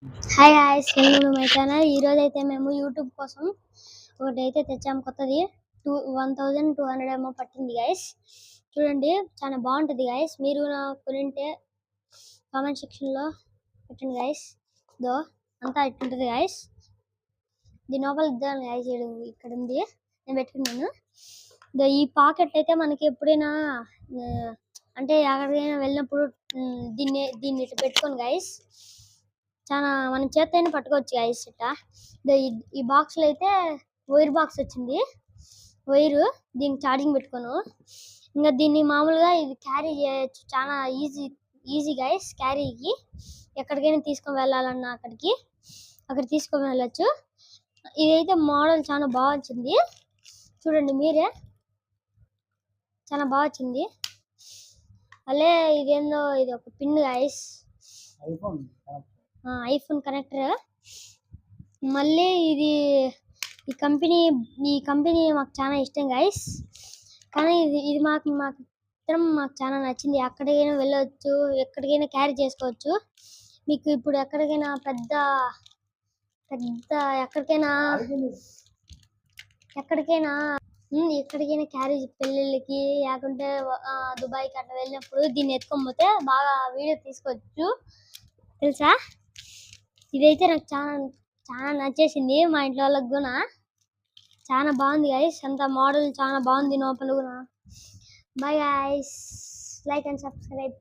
Hi guys, welcome to my channel. ఈ రోజు అయితే మేము యూట్యూబ్ కోసం ఒకటి అయితే తెచ్చాము కొత్తది. 1200 ఏమో పట్టింది గైస్. చూడండి, చాలా బాగుంటుంది గైస్. మీరు కొనింటే కామెంట్ సెక్షన్ లో పెట్టండి గైస్. దో అంతా ఇట్టుంటది గైస్. దీని లోపల ఇద్దాను గైస్. ఇక్కడ ఉంది, నేను పెట్టుకున్నాను. ఈ పాకెట్ అయితే మనకి ఎప్పుడైనా అంటే ఎక్కడికైనా వెళ్ళినప్పుడు దీన్ని ఇట్లా పెట్టుకోండి గైస్. చాలా మనం చేత్తోనే పట్టుకోవచ్చు గైస్. ఇట్లా ఈ బాక్స్ లో అయితే వైర్ బాక్స్ వచ్చింది. వైర్ దీనికి ఛార్జింగ్ పెట్టుకోను. ఇంకా దీన్ని మామూలుగా ఇది క్యారీ చేయొచ్చు. చాలా ఈజీ గైస్ క్యారీకి. ఎక్కడికైనా తీసుకొని వెళ్ళాలన్నా అక్కడ తీసుకొని వెళ్ళొచ్చు. ఇదైతే మోడల్ చాలా బాగా వచ్చింది. చూడండి మీరే, చాలా బాగా వచ్చింది. అలే ఇదేందో ఇది ఒక పిన్ గైస్, ఐఫోన్ కనెక్టర్. మళ్ళీ ఈ కంపెనీ మాకు చాలా ఇష్టం గైస్. కానీ ఇది మాకు చాలా నచ్చింది. ఎక్కడికైనా వెళ్ళవచ్చు, ఎక్కడికైనా క్యారీ చేసుకోవచ్చు. మీకు ఇప్పుడు ఎక్కడికైనా ఎక్కడికైనా క్యారీ పెళ్ళిళ్ళకి లేకుంటే దుబాయ్కి అట్లా వెళ్ళినప్పుడు దీన్ని ఎత్తుకొని పోతే బాగా వీడియో తీసుకోవచ్చు తెలుసా. ఇదైతే నాకు చాలా నచ్చేసింది. మా ఇంట్లో వాళ్ళకి కూడా చాలా బాగుంది గైస్. అంత మోడల్ చాలా బాగుంది లోపల కూడా. Bye guys, like and subscribe.